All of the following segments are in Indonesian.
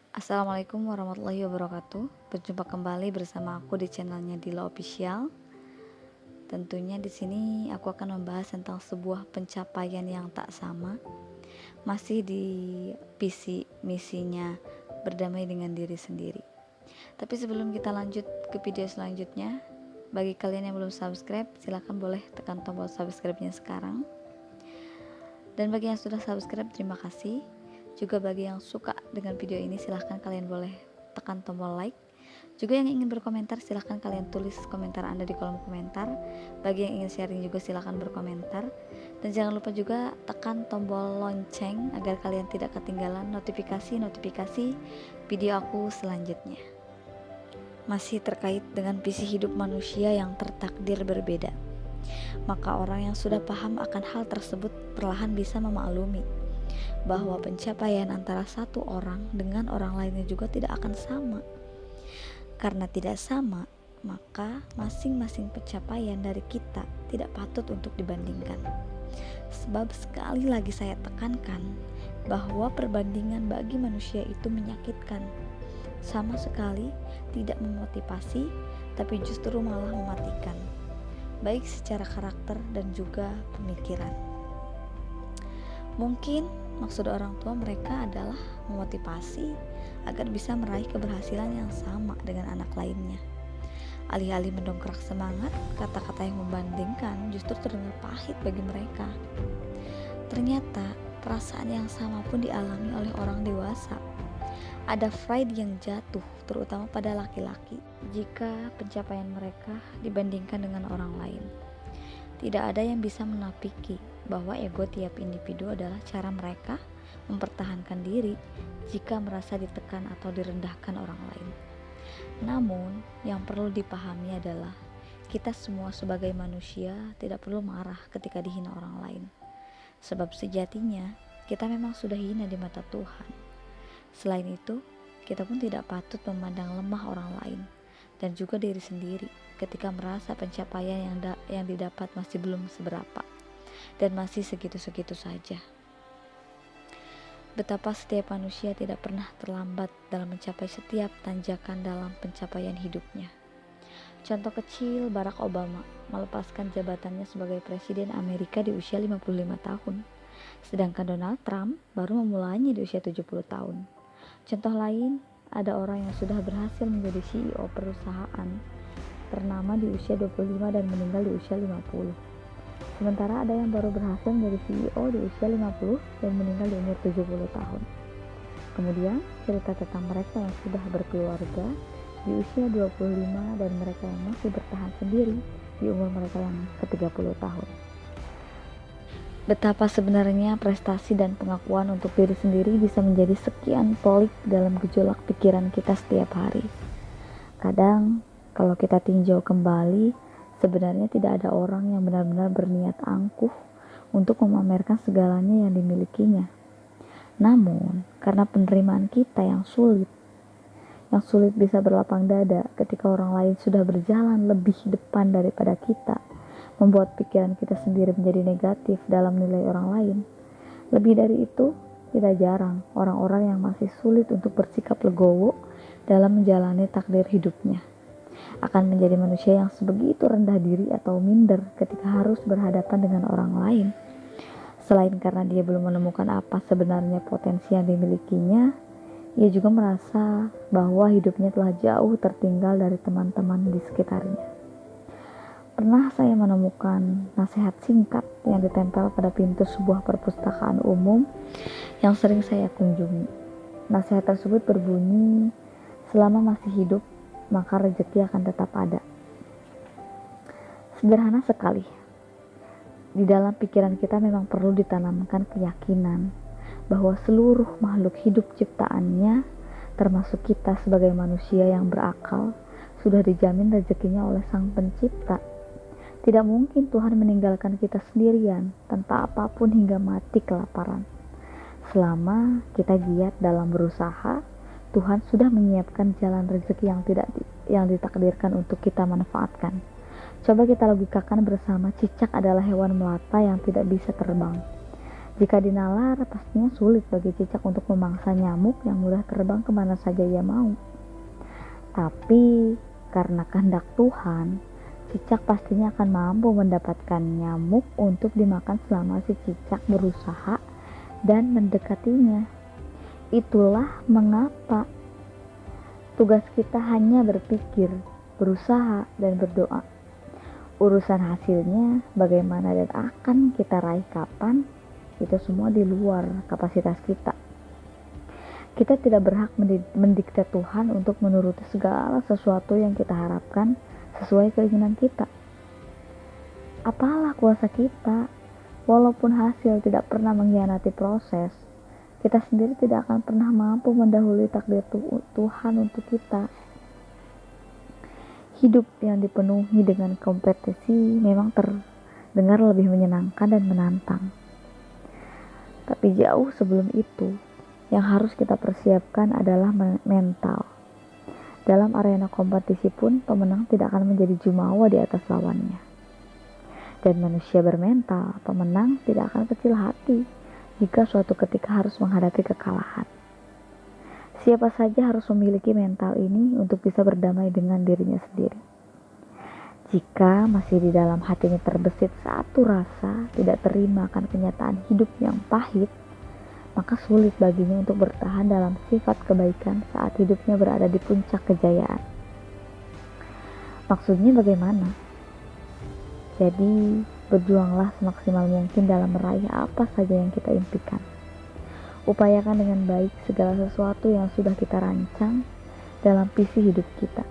Assalamualaikum warahmatullahi wabarakatuh. Berjumpa kembali bersama aku di channelnya Dila Official. Tentunya di sini aku akan membahas tentang sebuah pencapaian yang tak sama. Masih di visi misinya berdamai dengan diri sendiri. Tapi sebelum kita lanjut ke video selanjutnya, bagi kalian yang belum subscribe, silahkan boleh tekan tombol subscribe-nya sekarang. Dan bagi yang sudah subscribe, terima kasih. Juga bagi yang suka dengan video ini, silahkan kalian boleh tekan tombol like. Juga yang ingin berkomentar, silahkan kalian tulis komentar Anda di kolom komentar. Bagi yang ingin sharing juga silahkan berkomentar. Dan jangan lupa juga tekan tombol lonceng agar kalian tidak ketinggalan notifikasi video aku selanjutnya. Masih terkait dengan visi hidup manusia yang tertakdir berbeda, maka orang yang sudah paham akan hal tersebut perlahan bisa memaklumi bahwa pencapaian antara satu orang dengan orang lainnya juga tidak akan sama. Karena tidak sama, maka masing-masing pencapaian dari kita tidak patut untuk dibandingkan. Sebab sekali lagi saya tekankan bahwa perbandingan bagi manusia itu menyakitkan. Sama sekali tidak memotivasi, tapi justru malah mematikan, baik secara karakter dan juga pemikiran. Mungkin maksud orang tua mereka adalah memotivasi agar bisa meraih keberhasilan yang sama dengan anak lainnya. Alih-alih mendongkrak semangat, kata-kata yang membandingkan justru terdengar pahit bagi mereka. Ternyata perasaan yang sama pun dialami oleh orang dewasa. Ada pride yang jatuh, terutama pada laki-laki, jika pencapaian mereka dibandingkan dengan orang lain. Tidak ada yang bisa menapiki bahwa ego tiap individu adalah cara mereka mempertahankan diri jika merasa ditekan atau direndahkan orang lain. Namun, yang perlu dipahami adalah kita semua sebagai manusia tidak perlu marah ketika dihina orang lain. Sebab sejatinya kita memang sudah hina di mata Tuhan. Selain itu, kita pun tidak patut memandang lemah orang lain dan juga diri sendiri ketika merasa pencapaian yang didapat masih belum seberapa dan masih segitu-segitu saja. Betapa setiap manusia tidak pernah terlambat dalam mencapai setiap tanjakan dalam pencapaian hidupnya. Contoh kecil, Barack Obama melepaskan jabatannya sebagai Presiden Amerika di usia 55 tahun, sedangkan Donald Trump baru memulainya di usia 70 tahun. Contoh lain, ada orang yang sudah berhasil menjadi CEO perusahaan ternama di usia 25 dan meninggal di usia 50. Sementara ada yang baru berhasil menjadi CEO di usia 50 dan meninggal di umur 70 tahun. Kemudian, cerita tentang mereka yang sudah berkeluarga di usia 25 dan mereka yang masih bertahan sendiri di umur mereka yang ke-30 tahun. Betapa sebenarnya prestasi dan pengakuan untuk diri sendiri bisa menjadi sekian pelik dalam gejolak pikiran kita setiap hari. Kadang, kalau kita tinjau kembali, sebenarnya tidak ada orang yang benar-benar berniat angkuh untuk memamerkan segalanya yang dimilikinya. Namun, karena penerimaan kita yang sulit bisa berlapang dada ketika orang lain sudah berjalan lebih depan daripada kita, membuat pikiran kita sendiri menjadi negatif dalam nilai orang lain. Lebih dari itu, tidak jarang orang-orang yang masih sulit untuk bersikap legowo dalam menjalani takdir hidupnya akan menjadi manusia yang sebegitu rendah diri atau minder ketika harus berhadapan dengan orang lain. Selain karena dia belum menemukan apa sebenarnya potensi yang dimilikinya, ia juga merasa bahwa hidupnya telah jauh tertinggal dari teman-teman di sekitarnya. Pernah saya menemukan nasihat singkat yang ditempel pada pintu sebuah perpustakaan umum yang sering saya kunjungi. Nasihat tersebut berbunyi, selama masih hidup, maka rezeki akan tetap ada. Sederhana sekali. Di dalam pikiran kita memang perlu ditanamkan keyakinan bahwa seluruh makhluk hidup ciptaannya, termasuk kita sebagai manusia yang berakal, sudah dijamin rezekinya oleh Sang Pencipta. Tidak mungkin Tuhan meninggalkan kita sendirian tanpa apapun hingga mati kelaparan. Selama kita giat dalam berusaha, Tuhan sudah menyiapkan jalan rezeki yang ditakdirkan untuk kita manfaatkan. Coba kita logikakan bersama, cicak adalah hewan melata yang tidak bisa terbang. Jika dinalar, pastinya sulit bagi cicak untuk memangsa nyamuk yang mudah terbang kemana saja ia mau. Tapi karena kehendak Tuhan, cicak pastinya akan mampu mendapatkan nyamuk untuk dimakan selama si cicak berusaha dan mendekatinya. Itulah mengapa tugas kita hanya berpikir, berusaha, dan berdoa. Urusan hasilnya, bagaimana dan akan kita raih kapan, itu semua di luar kapasitas kita. Kita tidak berhak mendikte Tuhan untuk menuruti segala sesuatu yang kita harapkan sesuai keinginan kita. Apalah kuasa kita, walaupun hasil tidak pernah mengkhianati proses, kita sendiri tidak akan pernah mampu mendahului takdir Tuhan untuk kita. Hidup yang dipenuhi dengan kompetisi memang terdengar lebih menyenangkan dan menantang. Tapi jauh sebelum itu, yang harus kita persiapkan adalah mental. Dalam arena kompetisi pun, pemenang tidak akan menjadi jumawa di atas lawannya. Dan manusia bermental, pemenang tidak akan kecil hati jika suatu ketika harus menghadapi kekalahan. Siapa saja harus memiliki mental ini untuk bisa berdamai dengan dirinya sendiri. Jika masih di dalam hatinya terbesit satu rasa tidak terima akan kenyataan hidup yang pahit, maka sulit baginya untuk bertahan dalam sifat kebaikan saat hidupnya berada di puncak kejayaan. Maksudnya bagaimana? Jadi, berjuanglah semaksimal mungkin dalam meraih apa saja yang kita impikan. Upayakan dengan baik segala sesuatu yang sudah kita rancang dalam visi hidup kita.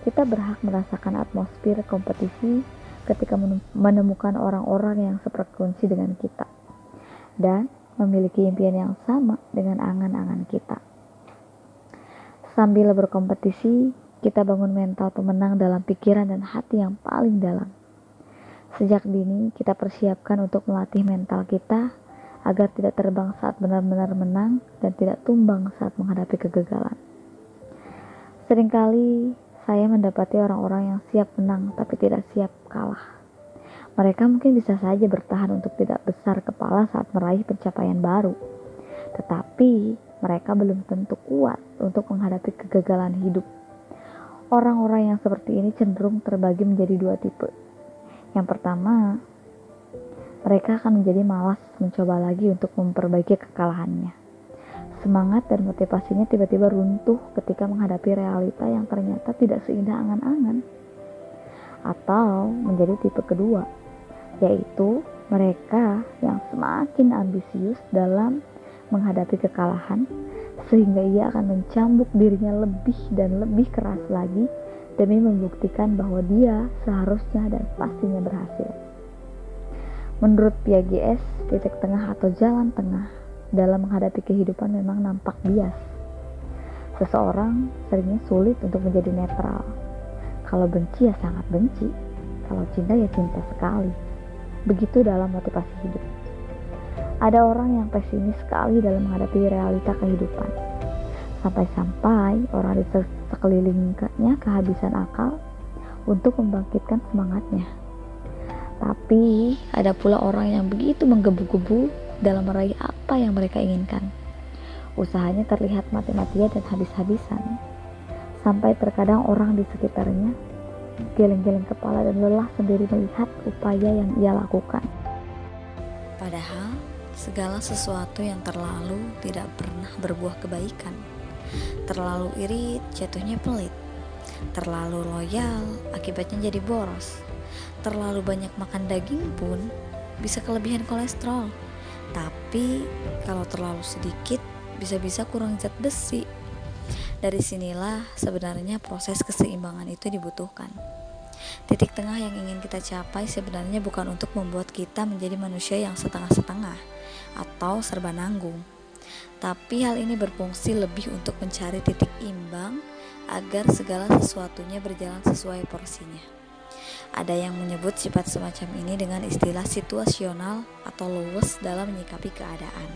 Kita berhak merasakan atmosfer kompetisi ketika menemukan orang-orang yang sefrekuensi dengan kita dan memiliki impian yang sama dengan angan-angan kita. Sambil berkompetisi, kita bangun mental pemenang dalam pikiran dan hati yang paling dalam. Sejak dini, kita persiapkan untuk melatih mental kita agar tidak terbang saat benar-benar menang dan tidak tumbang saat menghadapi kegagalan. Seringkali saya mendapati orang-orang yang siap menang tapi tidak siap kalah. Mereka mungkin bisa saja bertahan untuk tidak besar kepala saat meraih pencapaian baru. Tetapi mereka belum tentu kuat untuk menghadapi kegagalan hidup. Orang-orang yang seperti ini cenderung terbagi menjadi dua tipe. Yang pertama, mereka akan menjadi malas mencoba lagi untuk memperbaiki kekalahannya. Semangat dan motivasinya tiba-tiba runtuh ketika menghadapi realita yang ternyata tidak seindah angan-angan. Atau menjadi tipe kedua, yaitu mereka yang semakin ambisius dalam menghadapi kekalahan, sehingga ia akan mencambuk dirinya lebih dan lebih keras lagi demi membuktikan bahwa dia seharusnya dan pastinya berhasil. Menurut Piaget, titik tengah atau jalan tengah dalam menghadapi kehidupan memang nampak bias. Seseorang seringnya sulit untuk menjadi netral. Kalau benci ya sangat benci, kalau cinta ya cinta sekali. Begitu dalam motivasi hidup. Ada orang yang pesimis sekali dalam menghadapi realita kehidupan. Sampai-sampai orang di sekelilingnya kehabisan akal untuk membangkitkan semangatnya. Tapi ada pula orang yang begitu menggebu-gebu dalam meraih apa yang mereka inginkan. Usahanya terlihat mati-matian dan habis-habisan. Sampai terkadang orang di sekitarnya geleng-geleng kepala dan lelah sendiri melihat upaya yang ia lakukan. Padahal segala sesuatu yang terlalu tidak pernah berbuah kebaikan. Terlalu irit jatuhnya pelit. Terlalu loyal akibatnya jadi boros. Terlalu banyak makan daging pun bisa kelebihan kolesterol. Tapi kalau terlalu sedikit bisa-bisa kurang zat besi. Dari sinilah sebenarnya proses keseimbangan itu dibutuhkan. Titik tengah yang ingin kita capai sebenarnya bukan untuk membuat kita menjadi manusia yang setengah-setengah atau serba nanggung. Tapi hal ini berfungsi lebih untuk mencari titik imbang agar segala sesuatunya berjalan sesuai porsinya. Ada yang menyebut sifat semacam ini dengan istilah situasional atau luwes dalam menyikapi keadaan.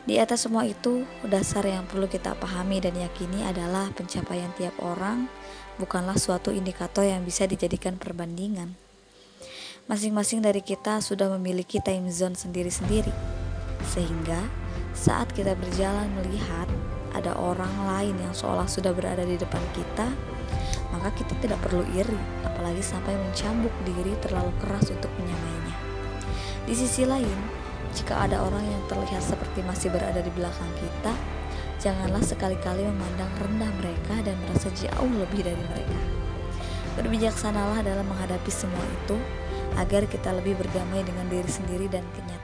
Di atas semua itu, dasar yang perlu kita pahami dan yakini adalah pencapaian tiap orang bukanlah suatu indikator yang bisa dijadikan perbandingan. Masing-masing dari kita sudah memiliki time zone sendiri-sendiri. Sehingga saat kita berjalan melihat ada orang lain yang seolah sudah berada di depan kita, maka kita tidak perlu iri, apalagi sampai mencambuk diri terlalu keras untuk menyamainya. Di sisi lain, jika ada orang yang terlihat seperti masih berada di belakang kita, janganlah sekali-kali memandang rendah mereka dan merasa jauh lebih dari mereka. Berbijaksanalah dalam menghadapi semua itu, agar kita lebih berdamai dengan diri sendiri dan kenyataan